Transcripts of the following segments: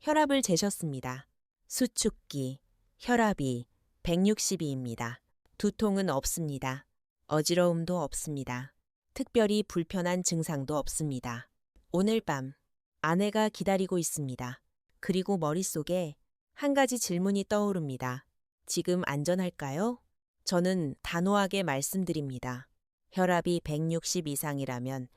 혈압을 재셨습니다. 수축기, 혈압이 160입니다. 두통은 없습니다. 어지러움도 없습니다. 특별히 불편한 증상도 없습니다. 오늘 밤 아내가 기다리고 있습니다. 그리고 머릿속에 한 가지 질문이 떠오릅니다. 지금 안전할까요? 저는 단호하게 말씀드립니다. 혈압이 160 이상이라면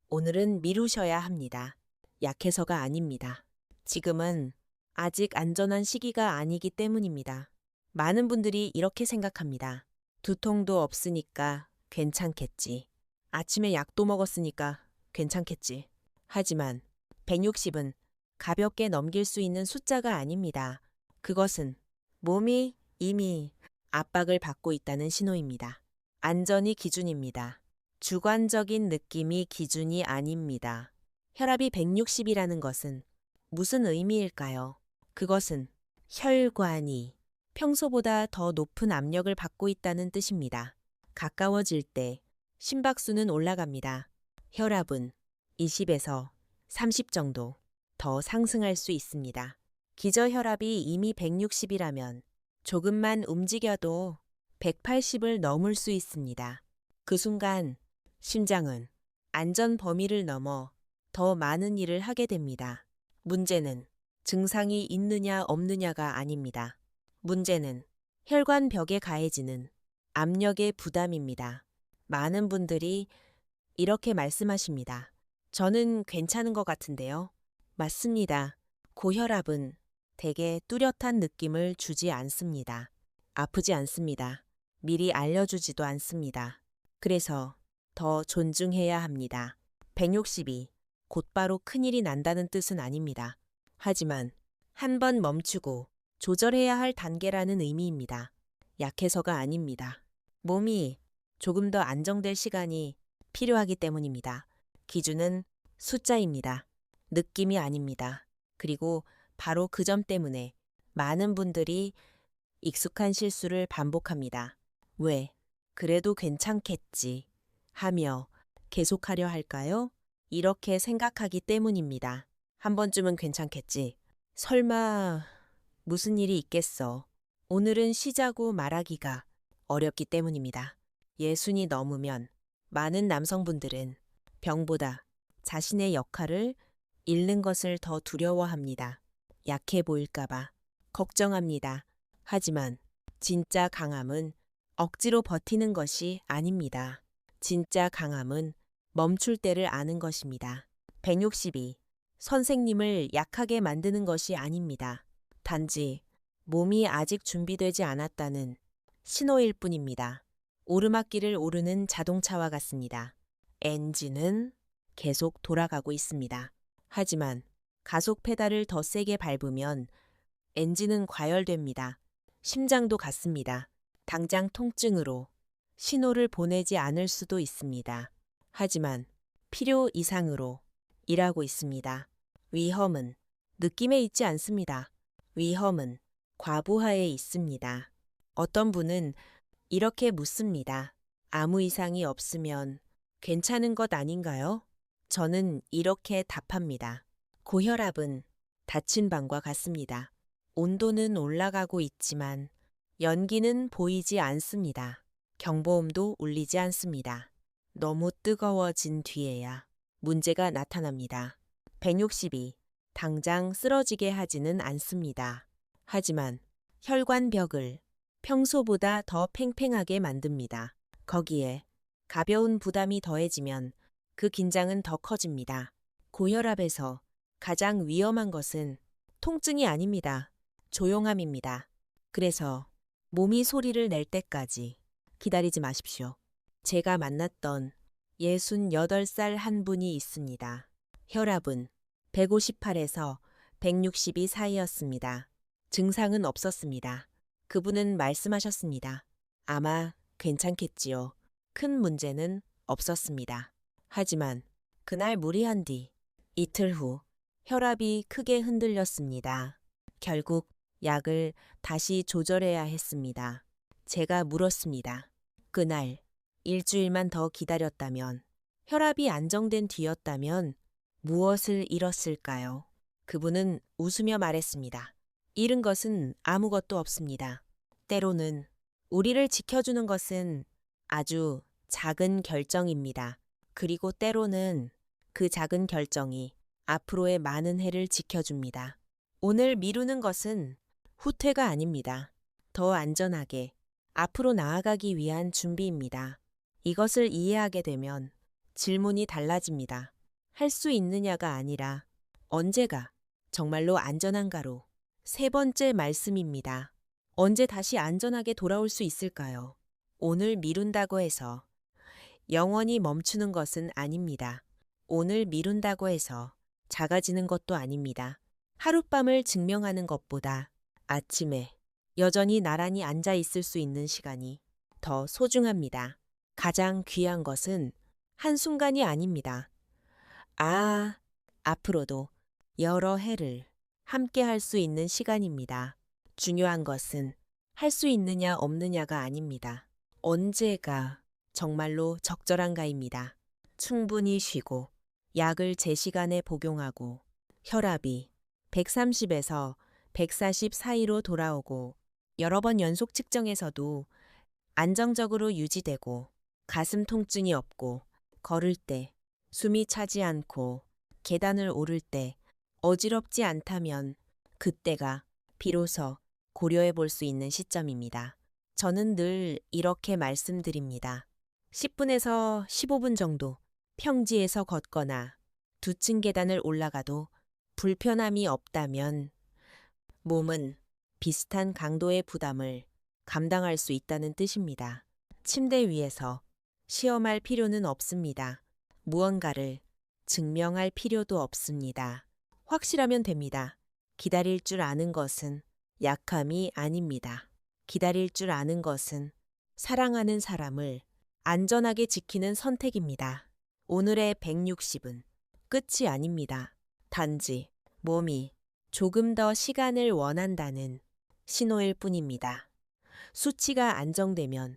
오늘은 미루셔야 합니다. 약해서가 아닙니다. 지금은 아직 안전한 시기가 아니기 때문입니다. 많은 분들이 이렇게 생각합니다. 두통도 없으니까 괜찮겠지. 아침에 약도 먹었으니까 괜찮겠지. 하지만 160은 가볍게 넘길 수 있는 숫자가 아닙니다. 그것은 몸이 이미 압박을 받고 있다는 신호입니다. 안전이 기준입니다. 주관적인 느낌이 기준이 아닙니다. 혈압이 160이라는 것은 무슨 의미일까요? 그것은 혈관이 평소보다 더 높은 압력을 받고 있다는 뜻입니다. 가까워질 때 심박수는 올라갑니다. 혈압은 20에서 30 정도 더 상승할 수 있습니다. 기저혈압이 이미 160이라면 조금만 움직여도 180을 넘을 수 있습니다. 그 순간 심장은 안전 범위를 넘어 더 많은 일을 하게 됩니다. 문제는 증상이 있느냐 없느냐가 아닙니다. 문제는 혈관벽에 가해지는 압력의 부담입니다. 많은 분들이 이렇게 말씀하십니다. 저는 괜찮은 것 같은데요. 맞습니다. 고혈압은 대개 뚜렷한 느낌을 주지 않습니다. 아프지 않습니다. 미리 알려주지도 않습니다. 그래서 더 존중해야 합니다. 160이 곧바로 큰일이 난다는 뜻은 아닙니다. 하지만 한 번 멈추고 조절해야 할 단계라는 의미입니다. 약해서가 아닙니다. 몸이 조금 더 안정될 시간이 필요하기 때문입니다. 기준은 숫자입니다. 느낌이 아닙니다. 그리고 바로 그 점 때문에 많은 분들이 익숙한 실수를 반복합니다. 왜? 그래도 괜찮겠지 하며 계속하려 할까요? 이렇게 생각하기 때문입니다. 한 번쯤은 괜찮겠지. 설마 무슨 일이 있겠어. 오늘은 쉬자고 말하기가 어렵기 때문입니다. 60이 넘으면 많은 남성분들은 병보다 자신의 역할을 잃는 것을 더 두려워합니다. 약해 보일까봐 걱정합니다. 하지만 진짜 강함은 억지로 버티는 것이 아닙니다. 진짜 강함은 멈출 때를 아는 것입니다. 160이 선생님을 약하게 만드는 것이 아닙니다. 단지 몸이 아직 준비되지 않았다는 신호일 뿐입니다. 오르막길을 오르는 자동차와 같습니다. 엔진은 계속 돌아가고 있습니다. 하지만 가속 페달을 더 세게 밟으면 엔진은 과열됩니다. 심장도 같습니다. 당장 통증으로 신호를 보내지 않을 수도 있습니다. 하지만 필요 이상으로 일하고 있습니다. 위험은 느낌에 있지 않습니다. 위험은 과부하에 있습니다. 어떤 분은 이렇게 묻습니다. 아무 이상이 없으면 괜찮은 것 아닌가요? 저는 이렇게 답합니다. 고혈압은 닫힌 방과 같습니다. 온도는 올라가고 있지만 연기는 보이지 않습니다. 경보음도 울리지 않습니다. 너무 뜨거워진 뒤에야 문제가 나타납니다. 160이 당장 쓰러지게 하지는 않습니다. 하지만 혈관벽을 평소보다 더 팽팽하게 만듭니다. 거기에 가벼운 부담이 더해지면 그 긴장은 더 커집니다. 고혈압에서 가장 위험한 것은 통증이 아닙니다. 조용함입니다. 그래서 몸이 소리를 낼 때까지 기다리지 마십시오. 제가 만났던 68살 한 분이 있습니다. 혈압은 158에서 162 사이였습니다. 증상은 없었습니다. 그분은 말씀하셨습니다. 아마 괜찮겠지요. 큰 문제는 없었습니다. 하지만 그날 무리한 뒤 이틀 후 혈압이 크게 흔들렸습니다. 결국 약을 다시 조절해야 했습니다. 제가 물었습니다. 그날 일주일만 더 기다렸다면, 혈압이 안정된 뒤였다면 무엇을 잃었을까요? 그분은 웃으며 말했습니다. 잃은 것은 아무것도 없습니다. 때로는 우리를 지켜주는 것은 아주 작은 결정입니다. 그리고 때로는 그 작은 결정이 앞으로의 많은 해를 지켜줍니다. 오늘 미루는 것은 후퇴가 아닙니다. 더 안전하게 앞으로 나아가기 위한 준비입니다. 이것을 이해하게 되면 질문이 달라집니다. 할 수 있느냐가 아니라 언제가 정말로 안전한가로. 세 번째 말씀입니다. 언제 다시 안전하게 돌아올 수 있을까요? 오늘 미룬다고 해서 영원히 멈추는 것은 아닙니다. 오늘 미룬다고 해서 작아지는 것도 아닙니다. 하룻밤을 증명하는 것보다 아침에 여전히 나란히 앉아 있을 수 있는 시간이 더 소중합니다. 가장 귀한 것은 한순간이 아닙니다. 앞으로도 여러 해를 함께 할 수 있는 시간입니다. 중요한 것은 할 수 있느냐 없느냐가 아닙니다. 언제가 정말로 적절한가입니다. 충분히 쉬고 약을 제 시간에 복용하고 혈압이 130에서 140 사이로 돌아오고 여러 번 연속 측정에서도 안정적으로 유지되고 가슴 통증이 없고 걸을 때 숨이 차지 않고 계단을 오를 때 어지럽지 않다면 그때가 비로소 고려해 볼 수 있는 시점입니다. 저는 늘 이렇게 말씀드립니다. 10분에서 15분 정도 평지에서 걷거나 2층 계단을 올라가도 불편함이 없다면 몸은 비슷한 강도의 부담을 감당할 수 있다는 뜻입니다. 침대 위에서 시험할 필요는 없습니다. 무언가를 증명할 필요도 없습니다. 확실하면 됩니다. 기다릴 줄 아는 것은 약함이 아닙니다. 기다릴 줄 아는 것은 사랑하는 사람을 안전하게 지키는 선택입니다. 오늘의 160은 끝이 아닙니다. 단지 몸이 조금 더 시간을 원한다는 신호일 뿐입니다. 수치가 안정되면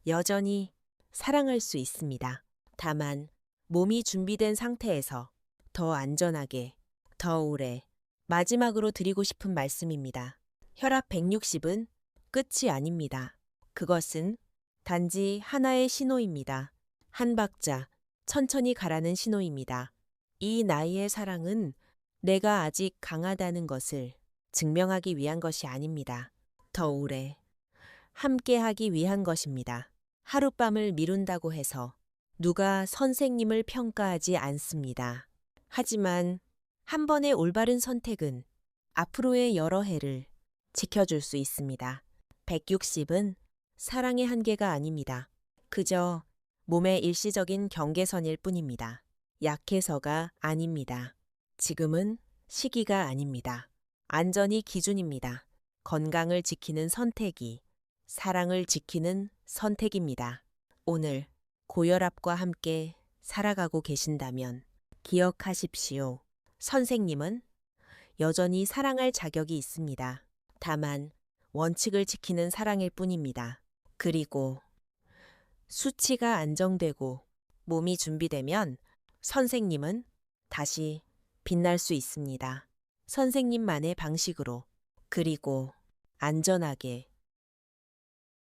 여전히 사랑할 수 있습니다. 다만 몸이 준비된 상태에서 더 안전하게, 더 오래, 마지막으로 드리고 싶은 말씀입니다. 혈압 160은 끝이 아닙니다. 그것은 단지 하나의 신호입니다. 한 박자 천천히 가라는 신호입니다. 이 나이의 사랑은 내가 아직 강하다는 것을 증명하기 위한 것이 아닙니다. 더 오래 함께하기 위한 것입니다. 하룻밤을 미룬다고 해서 누가 선생님을 평가하지 않습니다. 하지만 한 번의 올바른 선택은 앞으로의 여러 해를 지켜줄 수 있습니다. 160은 사랑의 한계가 아닙니다. 그저 몸의 일시적인 경계선일 뿐입니다. 약해서가 아닙니다. 지금은 시기가 아닙니다. 안전이 기준입니다. 건강을 지키는 선택이 사랑을 지키는 선택입니다. 오늘 고혈압과 함께 살아가고 계신다면 기억하십시오. 선생님은 여전히 사랑할 자격이 있습니다. 다만 원칙을 지키는 사랑일 뿐입니다. 그리고 수치가 안정되고 몸이 준비되면 선생님은 다시 빛날 수 있습니다. 선생님만의 방식으로 그리고 안전하게